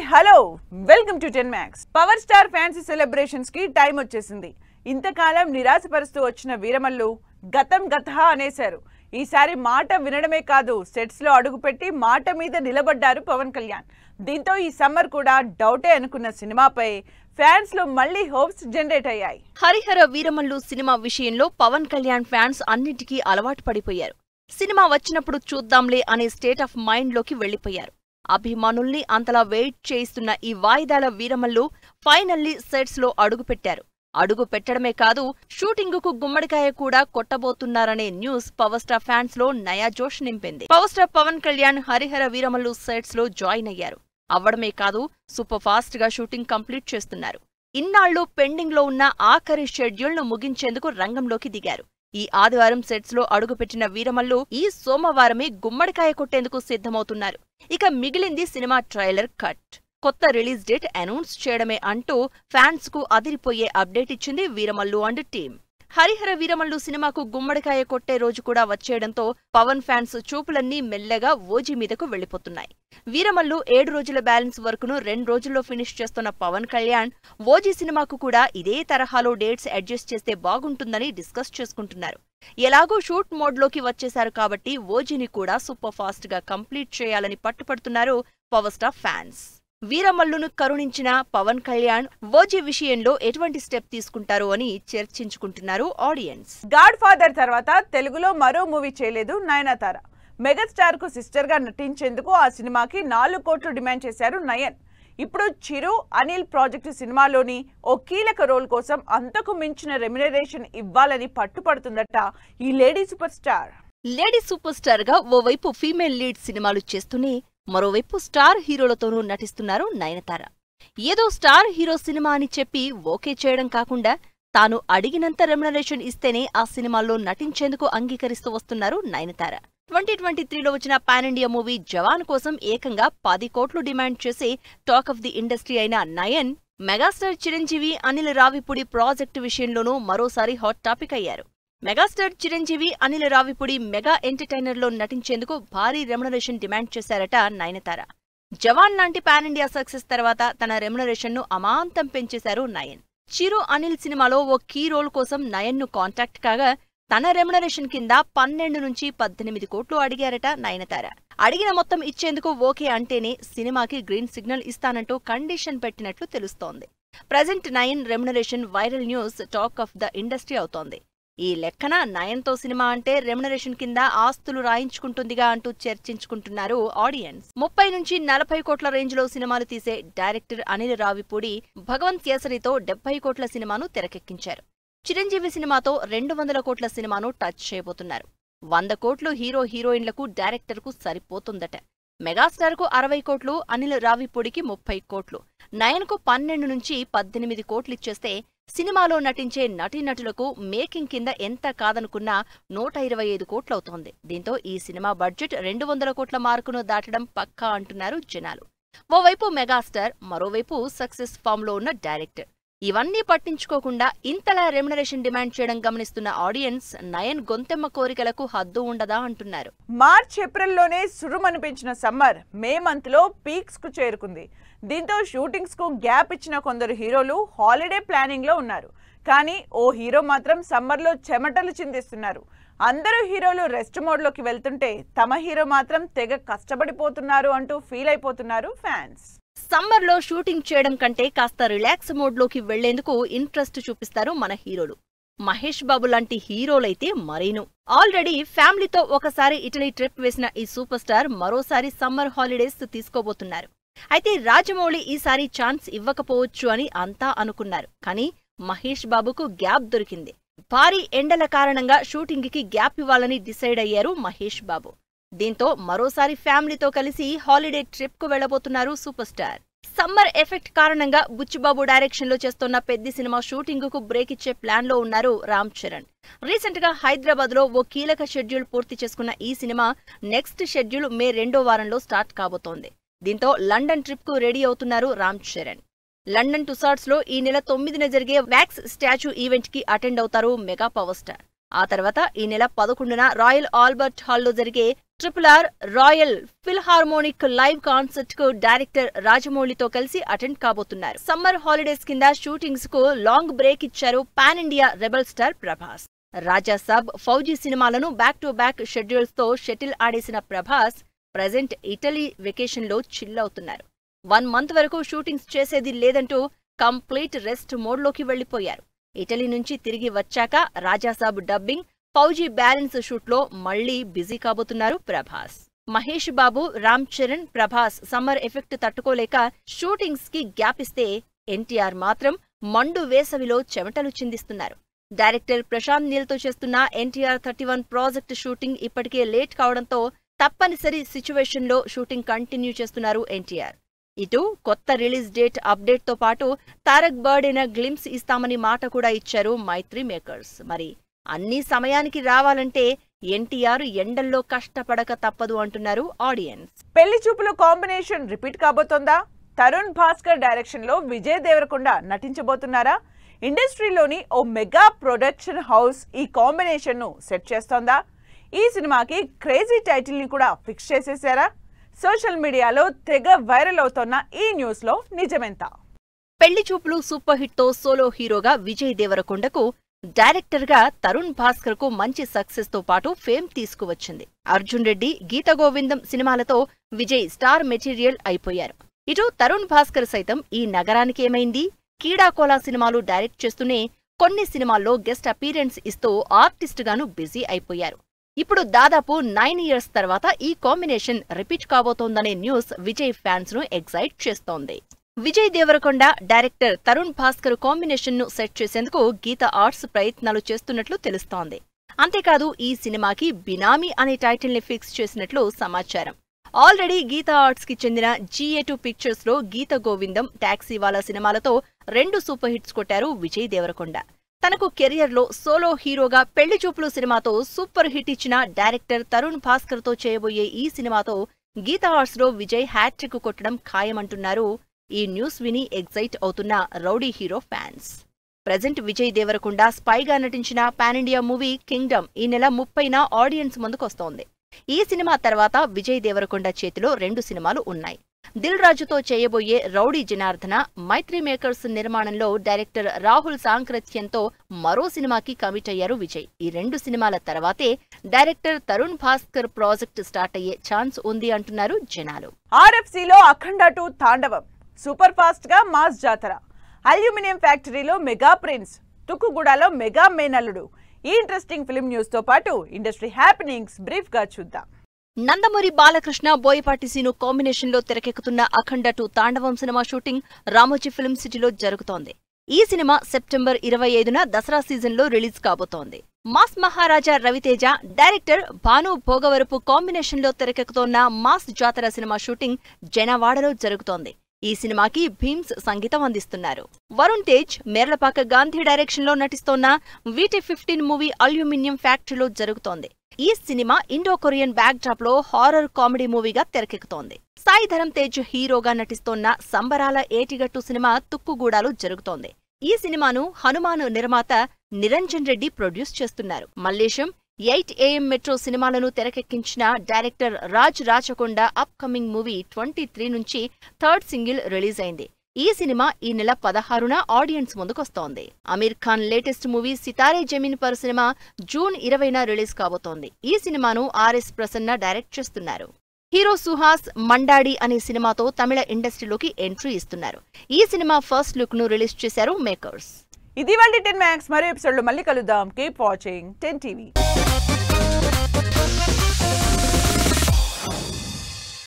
Hello welcome to 10 Max. Power star fancy celebrations కి time వచ్చేసింది. ఇంతకాలం నిరాశపరుస్తూ వచ్చిన వీరమల్లు గతం గతహ అనేశారు. ఈసారి మాట వినడమే కాదు, సెట్స్ లో అడుగుపెట్టి మాట మీద నిలబడ్డారు పవన్ కళ్యాణ్. దీంతో ఈ సమ్మర్ కూడా డౌటే అనుకున్న సినిమాపై ఫ్యాన్స్ లో మళ్ళీ హోప్స్ జనరేట్ అయ్యాయి. హరిహర వీరమల్లు సినిమా విషయంలో పవన్ కళ్యాణ్ ఫ్యాన్స్ అన్నిటికీ అలవాటు పడిపోయారు. సినిమా వచ్చినప్పుడు చూద్దాంలే అనే స్టేట్ ఆఫ్ మైండ్ లోకి వెళ్లిపోయారు. అభిమానుల్ని అంతలా వెయిట్ చేయిస్తున్న ఈ వాయిదాల వీరమల్లు ఫైనల్లీ సెట్స్ లో అడుగుపెట్టారు. అడుగు పెట్టడమే కాదు, షూటింగుకు గుమ్మడికాయ కూడా కొట్టబోతున్నారనే న్యూస్ పవర్ స్టార్ ఫ్యాన్స్ లో నయా జోష్ నింపింది. Power star Pawan Kalyan Harihara Veeramallu sets లో జాయిన్ అయ్యారు. అవ్వడమే కాదు, సూపర్ ఫాస్ట్ గా షూటింగ్ కంప్లీట్ చేస్తున్నారు. ఇన్నాళ్లు పెండింగ్ లో ఉన్న ఆఖరి షెడ్యూల్ ను ముగించేందుకు రంగంలోకి దిగారు. ఈ ఆదివారం సెట్స్ లో అడుగుపెట్టిన వీరమల్లు ఈ సోమవారమే గుమ్మడికాయ కొట్టేందుకు సిద్ధమవుతున్నారు. ఇక మిగిలింది సినిమా ట్రైలర్ కట్. కొత్త రిలీజ్ డేట్ అనౌన్స్ చేయడమే అంటూ ఫ్యాన్స్ కు అదిరిపోయే అప్డేట్ ఇచ్చింది వీరమల్లు అండ్ టీమ్. హరిహర వీరమల్లు సినిమాకు గుమ్మడికాయ కొట్టే రోజు కూడా వచ్చేయడంతో పవన్ ఫ్యాన్స్ చూపులన్నీ మెల్లగా ఓజీ మీదకు వెళ్లిపోతున్నాయి. వీరమల్లు 7 రోజుల బ్యాలెన్స్ వర్క్ ను 2 రోజుల్లో ఫినిష్ చేస్తున్న పవన్ కళ్యాణ్ ఓజీ సినిమాకు కూడా ఇదే తరహాలో డేట్స్ అడ్జస్ట్ చేస్తే బాగుంటుందని డిస్కస్ చేసుకుంటున్నారు. ఎలాగూ షూట్ మోడ్ లోకి వచ్చేశారు కాబట్టి ఓజీని కూడా సూపర్ ఫాస్ట్ గా కంప్లీట్ చేయాలని పట్టుపడుతున్నారు పవర్ స్టార్ ఫ్యాన్స్. వీరమల్లును కరుణించిన పవన్ కళ్యాణ్ ఓజీ విషయంలో ఎటువంటి స్టెప్ తీసుకుంటారో అని చర్చించుకుంటున్నారు ఆడియన్స్. గాడ్ ఫాదర్ తర్వాత తెలుగులో మరో మూవీ చేయలేదు నయనతార. మెగాస్టార్ కు సిస్టర్ గా నటించేందుకు ఆ సినిమాకి 4 కోట్లు డిమాండ్ చేశారు నయన్. ఇప్పుడు చిరు అనిల్ ప్రాజెక్టు సినిమాలోని ఓ కీలక రోల్ కోసం అంతకు మించిన రెమ్యునరేషన్ ఇవ్వాలని పట్టుపడుతుందట ఈ lady super star. Lady super star గా ఓవైపు ఫీమేల్ లీడ్ సినిమాలు చేస్తూనే మరోవైపు స్టార్ హీరోలతోనూ నటిస్తున్నారు నయనతార. ఏదో స్టార్ హీరో సినిమా అని చెప్పి ఓకే చేయడం కాకుండా తాను అడిగినంత రెమ్యునరేషన్ ఇస్తేనే ఆ సినిమాల్లో నటించేందుకు అంగీకరిస్తూ వస్తున్నారు నయనతార. 2023లో వచ్చిన పాన్ ఇండియా మూవీ జవాన్ కోసం ఏకంగా 10 కోట్లు డిమాండ్ చేసి టాక్ ఆఫ్ ది ఇండస్ట్రీ అయిన నయన్ మెగాస్టార్ చిరంజీవి అనిల్ రావిపూడి ప్రాజెక్టు విషయంలోనూ మరోసారి హాట్ టాపిక్ అయ్యారు. Megastar Chiranjeevi Anil Ravipudi mega entertainer లో నటించేందుకు భారీ రెమ్యునరేషన్ డిమాండ్ చేశారట నయనతార. జవాన్ లాంటి పాన్ ఇండియా సక్సెస్ తర్వాత తన రెమ్యునరేషన్ ను అమాంతం పెంచేశారు నయన్. చిరు అనిల్ సినిమాలో ఓ కీ రోల్ కోసం నయన్ ను కాంటాక్ట్ కాగా తన రెమ్యునరేషన్ కింద 12 నుంచి 18 కోట్లు అడిగారట నయనతార. అడిగిన మొత్తం ఇచ్చేందుకు ఓకే అంటేనే సినిమాకి గ్రీన్ సిగ్నల్ ఇస్తానంటూ కండిషన్ పెట్టినట్లు తెలుస్తోంది. Present Nayan remuneration viral news talk of the industry అవుతోంది. ఈ లెక్కన నయన్తో సినిమా అంటే రెమ్యునరేషన్ కింద ఆస్తులు రాయించుకుంటుందిగా అంటూ చర్చించుకుంటున్నారు ఆడియన్స్. 30 నుంచి 40 కోట్ల రేంజ్ లో సినిమాలు తీసే డైరెక్టర్ అనిల్ రావిపూడి భగవంత్ కేసరితో 70 కోట్ల సినిమాను తెరకెక్కించారు. చిరంజీవి సినిమాతో 200 కోట్ల సినిమాను టచ్ చేయబోతున్నారు. 100 కోట్లు హీరో హీరోయిన్లకు డైరెక్టర్ కు సరిపోతుందట. మెగాస్టార్ కు 60 కోట్లు, అనిల్ రావిపూడికి 30 కోట్లు, నయన్ కు 12 నుంచి 18 కోట్లిచ్చేస్తే సినిమాలో నటించే నటీనటులకు మేకింగ్ కింద ఎంత కాదనుకున్నా 125 కోట్లవుతోంది. దీంతో ఈ సినిమా బడ్జెట్ 200 కోట్ల మార్కును దాటడం పక్కా అంటున్నారు జనాలు. ఓవైపు మెగాస్టార్, మరోవైపు సక్సెస్ ఫామ్ లో ఉన్న డైరెక్టర్. ఇవన్నీ పట్టించుకోకుండా ఇంతలా రెమ్యునరేషన్ డిమాండ్ చేయడం గమనిస్తున్న ఆడియన్స్ నయన్ గొంతెమ్మ కోరికలకు హద్దు ఉండదా అంటున్నారు. మార్చ్ ఏప్రిల్లోనే సురుమనిపించిన సమ్మర్ మే మంత్ లో పీక్స్ కు చేరుకుంది. దీంతో షూటింగ్స్ కు గ్యాప్ ఇచ్చిన కొందరు హీరోలు హాలిడే ప్లానింగ్ లో ఉన్నారు. కానీ ఓ హీరో మాత్రం సమ్మర్ లో చెమటలు చిందిస్తున్నారు. అందరూ హీరోలు రెస్ట్ మోడ్ లోకి వెళ్తుంటే తమ హీరో మాత్రం తెగ కష్టపడిపోతున్నారు అంటూ ఫీల్ అయిపోతున్నారు ఫ్యాన్స్. సమ్మర్ లో షూటింగ్ చేయడం కంటే కాస్త రిలాక్స్ మోడ్ లోకి వెళ్లేందుకు ఇంట్రెస్ట్ చూపిస్తారు మన హీరోలు. మహేష్ బాబు లాంటి హీరోలైతే మరీను. ఆల్రెడీ ఫ్యామిలీతో ఒకసారి ఇటలీ ట్రిప్ వేసిన ఈ సూపర్ స్టార్ మరోసారి సమ్మర్ హాలిడేస్ తీసుకోబోతున్నారు. అయితే రాజమౌళి ఈసారి ఛాన్స్ ఇవ్వకపోవచ్చు అని అంతా అనుకున్నారు. కానీ మహేష్ బాబుకు గ్యాప్ దొరికింది. భారీ ఎండల కారణంగా షూటింగ్ కి గ్యాప్ ఇవ్వాలని డిసైడ్ అయ్యారు మహేష్ బాబు. దీంతో మరోసారి ఫ్యామిలీతో కలిసి హాలిడే ట్రిప్ కు వెళ్లబోతున్నారు సూపర్ స్టార్. సమ్మర్ ఎఫెక్ట్ కారణంగా బుచ్చిబాబు డైరెక్షన్ లో చేస్తున్న పెద్ద సినిమా షూటింగ్ కు బ్రేక్ ఇచ్చే ప్లాన్ లో ఉన్నారు రామ్ చరణ్. రీసెంట్ గా హైదరాబాద్ లో ఓ కీలక షెడ్యూల్ పూర్తి చేసుకున్న ఈ సినిమా నెక్స్ట్ షెడ్యూల్ మే 2వ వారంలో స్టార్ట్ కాబోతోంది. దీంతో లండన్ ట్రిప్ కు రెడీ అవుతున్నారు రామ్ చరణ్. లండన్ టుసార్ట్స్ లో ఈ నెల 9న జరిగే వ్యాక్స్ స్టాచ్యూ ఈవెంట్ కి అటెండ్ అవుతారు మెగా పవర్ స్టార్. ఆ తర్వాత ఈ నెల 11న రాయల్ ఆల్బర్ట్ హాల్లో జరిగే RRR royal philharmonic live concert కు డైరెక్టర్ రాజమౌళితో కలిసి అటెండ్ కాబోతున్నారు. సమ్మర్ హాలిడేస్ కింద షూటింగ్స్ కు లాంగ్ బ్రేక్ ఇచ్చారు pan India rebel star Prabhas. Raja Saab, Fauji సినిమాలను బ్యాక్ టు బ్యాక్ షెడ్యూల్స్ తో షటిల్ ఆడేసిన ప్రభాస్ ప్రెజెంట్ ఇటలీ వెకేషన్ లో చిల్ అవుతున్నారు. 1 month వరకు షూటింగ్స్ చేసేది లేదంటూ కంప్లీట్ రెస్ట్ మోడ్లోకి వెళ్లిపోయారు. ఇటలీ నుంచి తిరిగి వచ్చాక రాజాసాబ్ డబ్బింగ్, ఫౌజీ బ్యాలెన్స్ షూట్లో మళ్లీ బిజీ కాబోతున్నారు ప్రభాస్. మహేష్ బాబు, రామ్ చరణ్, ప్రభాస్ సమ్మర్ ఎఫెక్ట్ తట్టుకోలేక షూటింగ్స్ కి గ్యాప్ ఇస్తే ఎన్టీఆర్ మాత్రం మండు వేసవిలో చెమటలు చిందిస్తున్నారు. డైరెక్టర్ ప్రశాంత్ నీల్తో చేస్తున్న ఎన్టీఆర్ 31 ప్రాజెక్ట్ షూటింగ్ ఇప్పటికే లేట్ కావడంతో తప్పనిసరి సిచ్యువేషన్లో షూటింగ్ కంటిన్యూ చేస్తున్నారు ఎన్టీఆర్. ఇటు కొత్త రిలీజ్ డేట్ అప్డేట్ తో పాటు తారక్ బర్త్డేన గ్లింప్స్ ఇస్తామని మాట కూడా ఇచ్చారు మైత్రి మేకర్స్. మరి అన్ని సమయానికి రావాలంటే ఎన్టీఆర్ ఎండల్లో కష్టపడక తప్పదు అంటున్నారు ఆడియన్స్. పెళ్లి చూపుల కాంబినేషన్ రిపీట్ కాబోతోందా? తరుణ్ భాస్కర్ డైరెక్షన్ లో విజయ్ దేవరకొండ నటించబోతున్నారా? ఇండస్ట్రీలోని ఓ మెగా ప్రొడక్షన్ హౌస్ ఈ కాంబినేషన్ ను సెట్ చేస్తోందా? ఈ సినిమాకి క్రేజీ టైటిల్ ని కూడా ఫిక్స్ చేసేసారా? సోషల్ మీడియాలో తెగ వైరల్ అవుతోన్న ఈ న్యూస్ లో నిజమెంత? పెళ్లి చూపులు సూపర్ హిట్ తో సోలో హీరోగా విజయ్ దేవరకొండకు, డైరెక్టర్ గా తరుణ్ భాస్కర్ కు మంచి సక్సెస్ తో పాటు ఫేమ్ తీసుకువచ్చింది. అర్జున్ రెడ్డి, గీత గోవిందం సినిమాలతో విజయ్ స్టార్ మెటీరియల్ అయిపోయారు. ఇటు తరుణ్ భాస్కర్ సైతం ఈ నగరానికేమైంది, కీడాకోలా సినిమాలు డైరెక్ట్ చేస్తూనే కొన్ని సినిమాల్లో గెస్ట్ అపీరెన్స్ ఇస్తూ ఆర్టిస్ట్ గాను బిజీ అయిపోయారు. ఇప్పుడు దాదాపు 9 years తర్వాత ఈ కాంబినేషన్ రిపీట్ కాబోతోందనే న్యూస్ విజయ్ ఫ్యాన్స్ ను ఎక్సైట్ చేస్తోంది. విజయ్ దేవరకొండ, డైరెక్టర్ తరుణ్ భాస్కర్ కాంబినేషన్ ను సెట్ చేసేందుకు గీత ఆర్ట్స్ ప్రయత్నాలు చేస్తున్నట్లు తెలుస్తోంది. అంతేకాదు ఈ సినిమాకి బినామీ అనే టైటిల్ ని ఫిక్స్ చేసినట్లు సమాచారం. ఆల్రెడీ గీత ఆర్ట్స్ కి చెందిన GA2 పిక్చర్స్ లో గీత గోవిందం, టాక్సీవాలా సినిమాలతో 2 సూపర్ హిట్స్ కొట్టారు విజయ్ దేవరకొండ. తనకు కెరియర్లో సోలో హీరోగా పెళ్లి చూపులు సినిమాతో సూపర్ హిట్ ఇచ్చిన డైరెక్టర్ తరుణ్ భాస్కర్ తో చేయబోయే ఈ సినిమాతో గీతా ఆర్ట్స్ లో విజయ్ హ్యాట్రిక్ కొట్టడం ఖాయమంటున్నారు ఈ న్యూస్ విని ఎగ్జైట్ అవుతున్న rowdy hero fans. Present Vijay Devarakonda స్పైగా నటించిన పాన్ ఇండియా మూవీ కింగ్డమ్ ఈ నెల 30న ఆడియన్స్ ముందుకొస్తోంది. ఈ సినిమా తర్వాత విజయ్ దేవరకొండ చేతిలో 2 సినిమాలు ఉన్నాయి. దిల్ రాజుతో చేయబోయే రౌడీ జనార్దన, మైత్రి మేకర్స్ నిర్మాణంలో డైరెక్టర్ రాహుల్ సాంక్రత్యంతో మరో సినిమాకి కమిట్ అయ్యారు విజయ్. ఈ 2 సినిమాల తర్వాతే director Tarun Bhaskar project start అయ్యే ఛాన్స్ ఉంది అంటున్నారు జనాలు. RFCలో అఖండ 2 తాండవం, సూపర్ ఫాస్ట్ గా మాస్ జాతర, అల్యూమినియం ఫ్యాక్టరీలో మెగా ప్రిన్స్, తుక్కుగూడలో మెగా మేనల్లుడు. ఈ ఇంట్రెస్టింగ్ ఫిల్మ్ న్యూస్ తో పాటు ఇండస్ట్రీ హ్యాపెనింగ్స్ బ్రీఫ్ గా చూద్దాం. నందమూరి బాలకృష్ణ, బోయపాటి సీను కాంబినేషన్ లో తెరకెక్కుతున్న అఖండ 2 తాండవం సినిమా షూటింగ్ రామోజీ ఫిల్మ్ సిటీలో జరుగుతోంది. ఈ సినిమా సెప్టెంబర్ 25న దసరా సీజన్ లో రిలీజ్ కాబోతోంది. మాస్ మహారాజా రవితేజ, డైరెక్టర్ భాను భోగవరపు కాంబినేషన్ లో తెరకెక్కుతోన్న మాస్ జాతర సినిమా షూటింగ్ జనవాడలో జరుగుతోంది. ఈ సినిమాకి భీమ్స్ సంగీతం అందిస్తున్నారు. వరుణ్ తేజ్, మేర్లపాక గాంధీ డైరెక్షన్ లో నటిస్తోన్న VT15 మూవీ అల్యూమినియం ఫ్యాక్టరీలో జరుగుతోంది. ఈ cinema Indo Korean back drop లో హారర్ కామెడీ మూవీగా తెరకెక్కుతోంది. సాయి ధరమ్ తేజ్ హీరోగా నటిస్తోన్న సంబరాల ఏటిగట్టు సినిమా తుక్కుగూడలో జరుగుతోంది. ఈ సినిమాను హనుమాన్ నిర్మాత నిరంజన్ రెడ్డి ప్రొడ్యూస్ చేస్తున్నారు. మల్లేశం, 8 AM మెట్రో సినిమాలను తెరకెక్కించిన director Raj Rachakonda up coming movie 23 నుంచి 3rd సింగిల్ రిలీజ్ అయింది. ఈ సినిమా ఈ నెల 16న ఆడియన్స్ ముందుకొస్తోంది. Aamir Khan latest movie Sitaare Zameen Par cinema June 20న రిలీజ్ కాబోతోంది. ఈ సినిమాను RS ప్రసన్న డైరెక్ట్ చేస్తున్నారు. హీరో సుహాస్ మండాడి అనే సినిమాతో తమిళ ఇండస్ట్రీలోకి ఎంట్రీ ఇస్తున్నారు. ఈ సినిమా ఫస్ట్ లుక్ ను రిలీజ్ చేశారు మేకర్స్. ఇది వాళ్ళ 10 Max మరో ఎపిసోడ్ లో మళ్ళీ కలుద్దాం. Keep watching 10 TV.